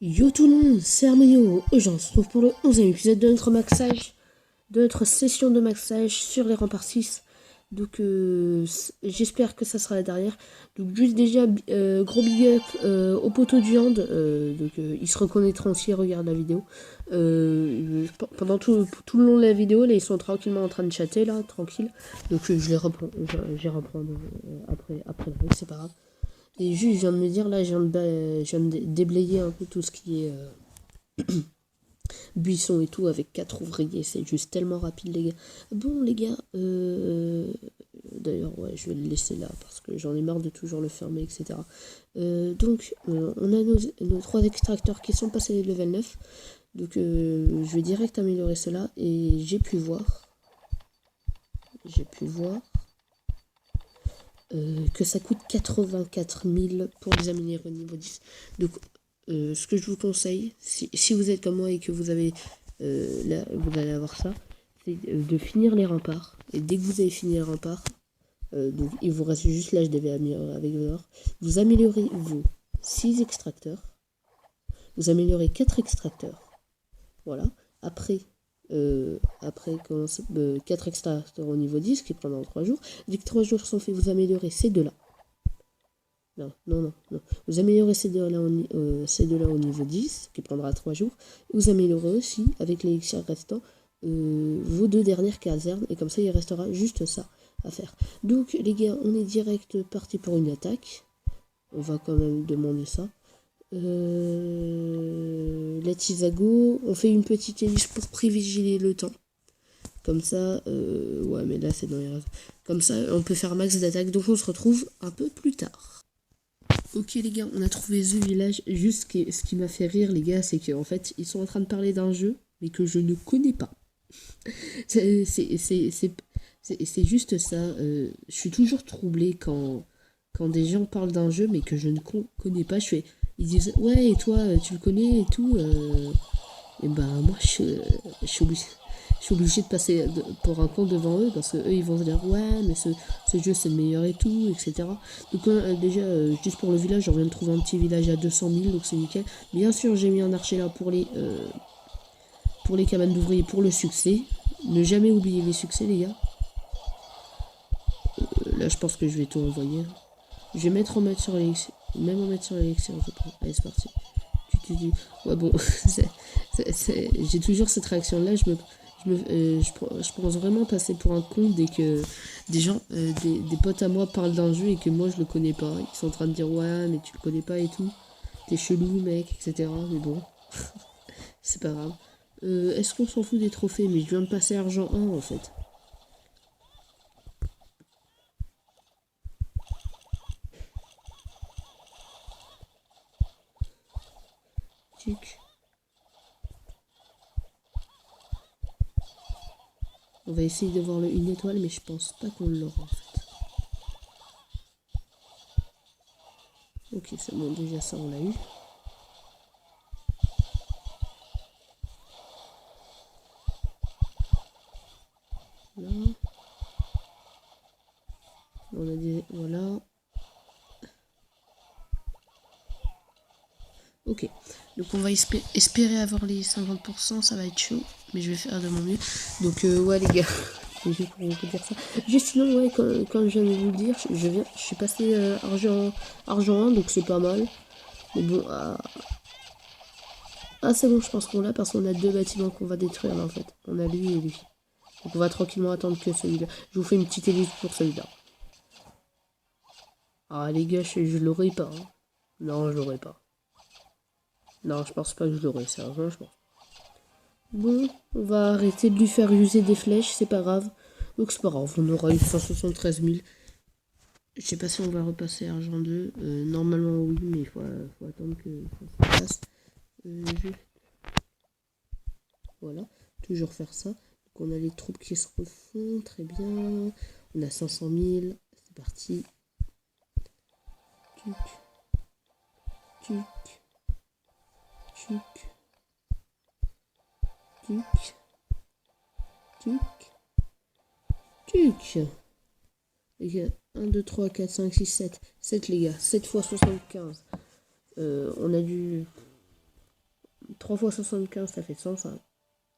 Yo tout le monde, c'est Armenio. Aujourd'hui, on se retrouve pour le 11e épisode de notre maxage, de notre session de maxage sur les remparts 6. Donc, j'espère que ça sera la dernière. Donc, juste déjà, gros big up au poteau du hand. Ils se reconnaîtront si ils regardent la vidéo. Pendant tout le long de la vidéo, là, ils sont tranquillement en train de chatter, là, tranquille. Donc, je les reprends, j'y reprends après la règle, c'est pas grave. Et juste, je viens de me dire, là, je viens de déblayer un peu tout ce qui est buisson et tout avec 4 ouvriers. C'est juste tellement rapide, les gars. Bon, les gars, d'ailleurs, ouais, je vais le laisser là parce que j'en ai marre de toujours le fermer, etc. On a nos 3 extracteurs qui sont passés les level 9. Donc, je vais direct améliorer cela. Et j'ai pu voir que ça coûte 84 000 pour les améliorer au niveau 10. Donc, ce que je vous conseille, si vous êtes comme moi et que vous avez là, vous allez avoir ça, c'est de finir les remparts. Et dès que vous avez fini les remparts, donc il vous reste juste l'HDV avec l'or, vous améliorez vos 6 extracteurs, vous améliorez 4 extracteurs. Voilà. Après, 4 extracteurs au niveau 10 qui prendront 3 jours. Dès que 3 jours sont faits, vous améliorez ces deux-là. Non. Vous améliorez ces deux-là au niveau 10, qui prendra 3 jours. Vous améliorez aussi, avec les élixirs restants, vos 2 dernières casernes. Et comme ça, il restera juste ça à faire. Donc, les gars, on est direct parti pour une attaque. On va quand même demander ça. Let's go. On fait une petite hélice pour privilégier le temps. Comme ça, ouais, mais là, c'est dans les rêves. Comme ça, on peut faire max d'attaque. Donc, on se retrouve un peu plus tard. Ok les gars, on a trouvé The Village. Juste ce qui m'a fait rire les gars, c'est qu'en fait, ils sont en train de parler d'un jeu, mais que je ne connais pas. C'est juste ça. Je suis toujours troublée quand des gens parlent d'un jeu, mais que je ne connais pas. Ils disent, ouais, et toi, tu le connais et tout. Et ben moi, je suis obligé de passer pour un con devant eux parce que eux ils vont se dire ouais mais ce jeu c'est le meilleur et tout, etc. Donc déjà juste pour le village, on vient de trouver un petit village à 200 000 donc c'est nickel. Bien sûr j'ai mis un archer là pour les cabanes d'ouvriers pour le succès. Ne jamais oublier les succès les gars. Là je pense que je vais tout envoyer. Je vais mettre en mode sur l'élixir. Même en mettre sur l'élixir je prends. Allez c'est parti. Ouais bon j'ai toujours cette réaction là. Je pense vraiment passer pour un con dès que des gens, des potes à moi parlent d'un jeu et que moi je le connais pas. Ils sont en train de dire ouais mais tu le connais pas et tout. T'es chelou mec, etc. Mais bon, c'est pas grave. Est-ce qu'on s'en fout des trophées? Mais je viens de passer argent 1 en fait. Tuc. On va essayer de voir une étoile mais je pense pas qu'on l'aura en fait. Ok c'est bon, déjà ça on l'a eu. Là. On a des... Voilà. Ok. Donc on va espérer avoir les 50%, ça va être chaud. Mais je vais faire de mon mieux. Donc ouais les gars. C'est juste pour vous dire ça. Juste sinon ouais quand je viens de vous le dire, je suis passé argent 1, donc c'est pas mal. Mais bon, c'est bon, je pense qu'on l'a parce qu'on a 2 bâtiments qu'on va détruire là en fait. On a lui et lui. Donc on va tranquillement attendre que celui-là. Je vous fais une petite élite pour celui-là. Ah les gars, je l'aurai pas. Hein. Non, je l'aurai pas. Non, je pense pas que je l'aurai, sérieusement, je pense. Bon, on va arrêter de lui faire user des flèches, c'est pas grave. Donc c'est pas grave, on aura eu 173 000. Je sais pas si on va repasser argent 2. Normalement oui, mais il faut attendre que ça se passe. Juste. Voilà, toujours faire ça. Donc on a les troupes qui se refont, très bien. On a 500 000, c'est parti. Tuc, tuc, tuc, tuc, tuc, tuc. Les gars, 1, 2, 3, 4, 5, 6, 7. 7 les gars, 7 fois 75. On a dû... 3 fois 75, ça fait 105.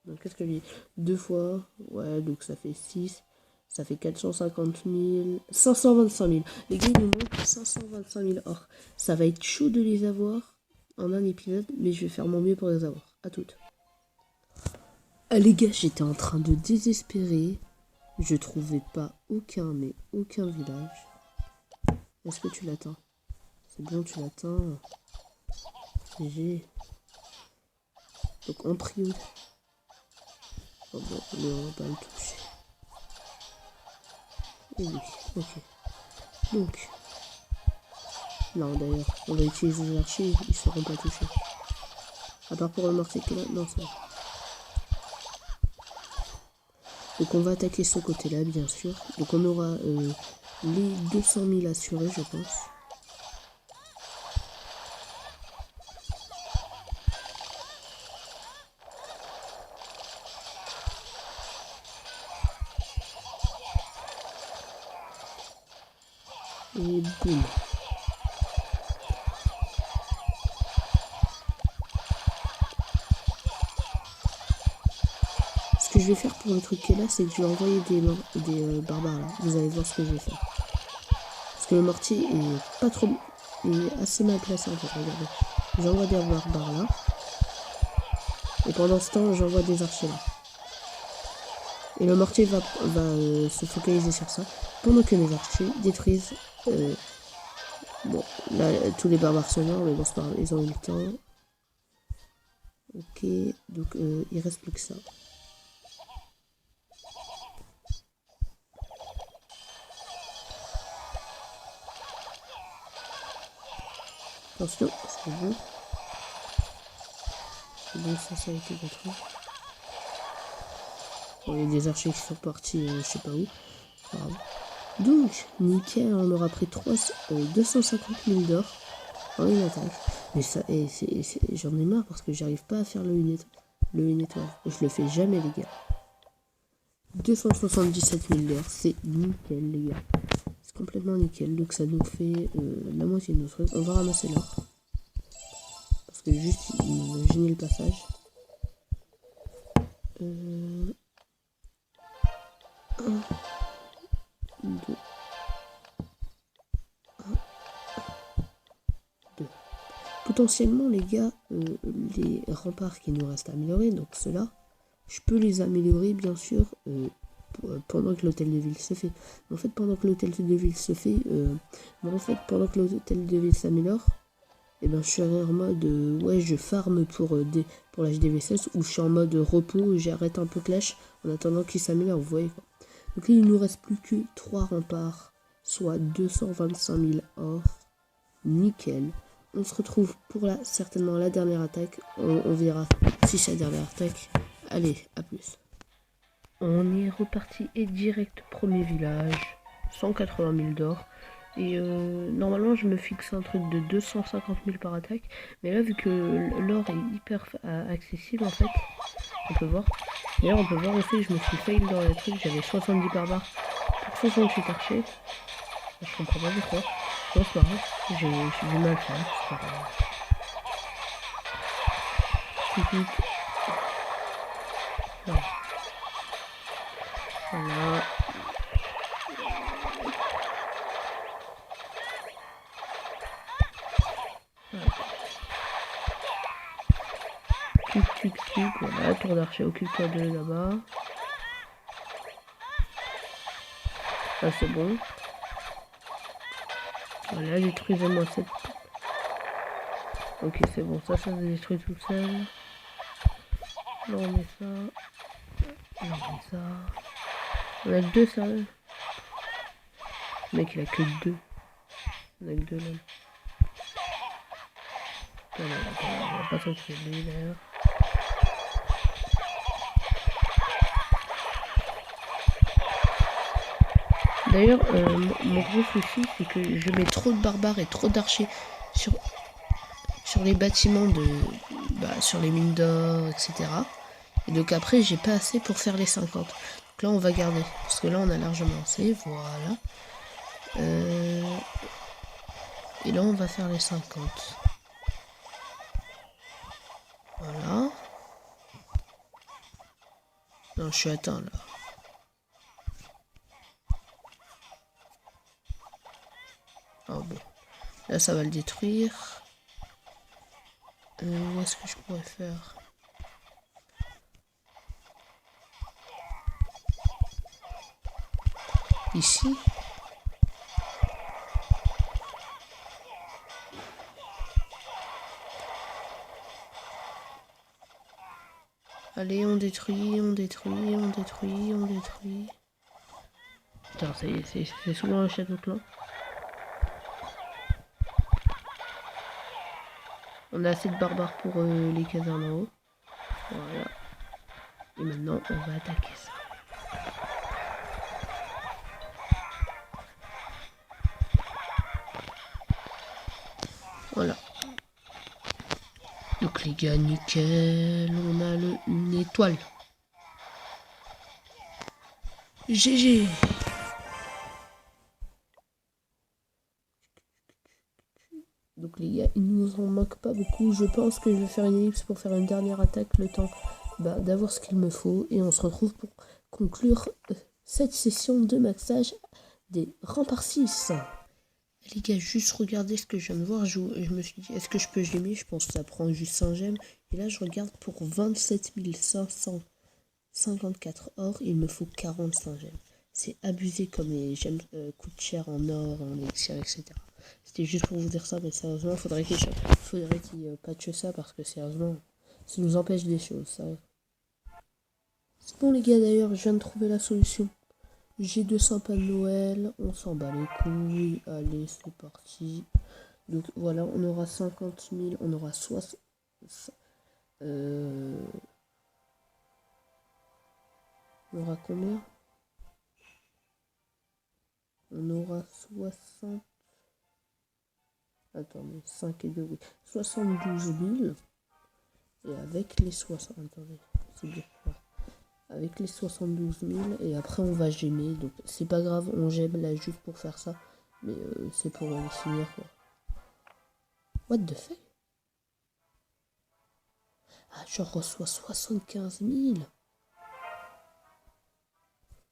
Donc qu'est-ce que je dis? 2 fois, ouais, donc ça fait 6. Ça fait 450 000, 525 000. Les gars, il nous manque 525 000 or. Ça va être chaud de les avoir en un épisode, mais je vais faire mon mieux pour les avoir. À toutes. Ah les gars, j'étais en train de désespérer. Je trouvais pas aucun village. Est-ce que tu l'atteins? C'est bon, tu l'atteins. GG. Donc en prio. Oh bon, mais on va pas le toucher. Et oui, ok. Donc, non d'ailleurs, on va utiliser les archers, ils seront pas touchés. À part pour le mortier qui est là, non c'est bon. Donc on va attaquer ce côté-là, bien sûr. Donc on aura les 200 000 assurés, je pense. Et boum. Ce que je vais faire pour le truc qui est là, c'est que je vais envoyer des barbares là. Vous allez voir ce que je vais faire. Parce que le mortier est pas trop... est assez mal placé en fait, regardez. J'envoie des barbares là. Et pendant ce temps, j'envoie des archers là. Et le mortier va se focaliser sur ça. Pendant que mes archers détruisent... bon, là, tous les barbares sont morts, mais bon, c'est pas grave, ils ont eu le temps. Ok, donc il reste plus que ça. Attention, c'est bon. C'est bon, ça a été détruit. Bon, il y a des archers qui sont partis, je sais pas où. Pas grave. Donc, nickel, on aura pris 250 000 d'or en une attaque. Mais ça, j'en ai marre parce que j'arrive pas à faire le une étoile. Je le fais jamais, les gars. 277 000 d'or, c'est nickel, les gars. C'est complètement nickel. Donc, ça nous fait la moitié de notre truc. On va ramasser l'or. Parce que juste, il m'a gêné le passage. 1, 2. Potentiellement, les gars, les remparts qui nous restent à améliorer, donc ceux-là, je peux les améliorer, bien sûr, pendant que l'hôtel de ville se fait. En fait, pendant que l'hôtel de ville se fait, pendant que l'hôtel de ville s'améliore, et ben, je suis en mode, ouais, je farm pour l'HDV16, ou je suis en mode repos, j'arrête un peu Clash, en attendant qu'il s'améliore, vous voyez quoi. Donc là, il nous reste plus que 3 remparts, soit 225 000 or, nickel. On se retrouve pour certainement la dernière attaque. On verra si c'est la dernière attaque. Allez, à plus. On est reparti et direct premier village. 180 000 d'or. Et normalement, je me fixe un truc de 250 000 par attaque. Mais là, vu que l'or est hyper accessible, en fait, on peut voir. D'ailleurs, on peut voir aussi, je me suis fail dans le truc. J'avais 70 barbares pour 68 archers. Je comprends pas pourquoi. Non, c'est pas grave. J'ai du mal à faire. C'est pas grave. Voilà. Voilà. Tic, voilà, tour d'archer, occupe-toi de là-bas. Ça c'est bon. Voilà, détruisez-moi cette... Ok, c'est bon, ça se détruit tout seul. Là on met ça. Là on met ça. On a que 2, sérieux. Le mec il a que 2. On a que 2 là. On va pas s'occuper de lui d'ailleurs. D'ailleurs, mon gros souci, c'est que je mets trop de barbares et trop d'archers sur les bâtiments sur les mines d'or, etc. Et donc après, j'ai pas assez pour faire les 50. Donc là, on va garder. Parce que là, on a largement assez. Voilà. Et là, on va faire les 50. Voilà. Non, je suis atteint là. Oh bon. Là, ça va le détruire. Où est-ce que je pourrais faire? Ici. Allez, on détruit, on détruit, on détruit, on détruit. Putain, c'est souvent un château clan. On a assez de barbares pour les casernes en haut. Voilà. Et maintenant, on va attaquer ça. Voilà. Donc les gars, nickel. On a une étoile. GG. Donc les gars, il nous en manque pas beaucoup. Je pense que je vais faire une ellipse pour faire une dernière attaque, le temps d'avoir ce qu'il me faut. Et on se retrouve pour conclure cette session de maxage des remparts 6. Les gars, juste regardez ce que je viens de voir. Je me suis dit, est-ce que je peux gemmer? Je pense que ça prend juste 5 gemmes. Et là, je regarde pour 27 554 or, il me faut 45 gemmes. C'est abusé comme les gemmes coûtent cher en or, en élixir, etc. C'était juste pour vous dire ça, mais sérieusement, faudrait qu'il patche ça parce que sérieusement, ça nous empêche des choses. Ça. C'est bon les gars, d'ailleurs, je viens de trouver la solution. J'ai 200 pas de Noël, on s'en bat les couilles, allez, c'est parti. Donc voilà, on aura 50 000, on aura 60... on aura combien? On aura 60... Attendez, 5 et 2, oui. 72 000. Et avec les 60... Attendez, c'est bien. Ouais. Avec les 72 000. Et après, on va gemmer. Donc, c'est pas grave, on gemme là juste pour faire ça. Mais c'est pour les finir, quoi. What the fuck? Ah, je reçois 75 000.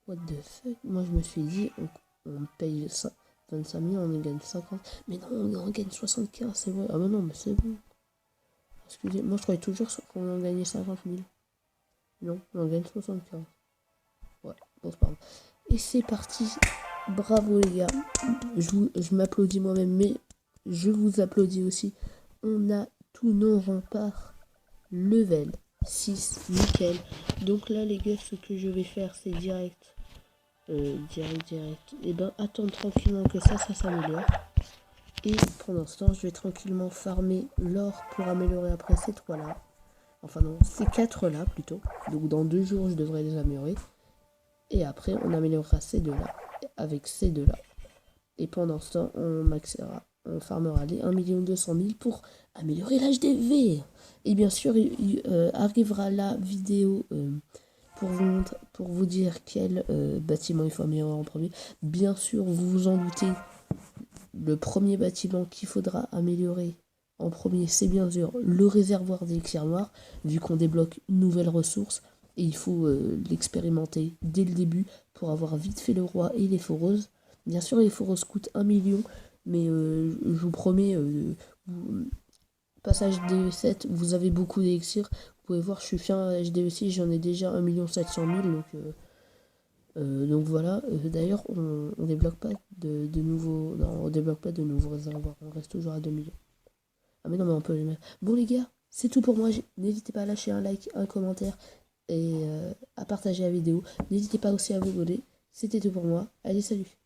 What the fuck? Moi, je me suis dit, on paye 25 000, on en gagne 50. Mais non, on en gagne 75, c'est vrai. Ah bah non, mais c'est bon. Excusez, moi je croyais toujours qu'on en gagnait 50 000. Non, on en gagne 75. Ouais, bon c'est pas grave. Et c'est parti. Bravo les gars. Je m'applaudis moi-même, mais je vous applaudis aussi. On a tous nos remparts level 6, nickel. Donc là les gars, ce que je vais faire, c'est direct. Et ben attendre tranquillement que ça s'améliore. Et pendant ce temps, je vais tranquillement farmer l'or pour améliorer après ces 3 là. Enfin non, ces 4 là plutôt. Donc dans 2 jours, je devrais les améliorer. Et après, on améliorera ces 2 là avec ces 2 là. Et pendant ce temps, on farmera les 1 200 000 pour améliorer l'HDV. Et bien sûr, il arrivera la vidéo pour vous dire quel bâtiment il faut améliorer en premier. Bien sûr, vous vous en doutez, le premier bâtiment qu'il faudra améliorer en premier, c'est bien sûr le réservoir d'élixir noir, vu qu'on débloque une nouvelle ressource. Et il faut l'expérimenter dès le début pour avoir vite fait le roi et les foreuses. Bien sûr, les foreuses coûtent 1 million, mais je vous promets, passage DE7, vous avez beaucoup d'élixir. Vous pouvez voir, je suis fin à HDE6, j'en ai déjà 1 700 000, donc voilà. D'ailleurs, on débloque pas de nouveaux... Non, on débloque pas de nouveaux réservoirs, on reste toujours à 2 millions. Ah mais non, mais on peut les mettre. Bon les gars, c'est tout pour moi. N'hésitez pas à lâcher un like, un commentaire et à partager la vidéo. N'hésitez pas aussi à vous abonner. C'était tout pour moi. Allez, salut.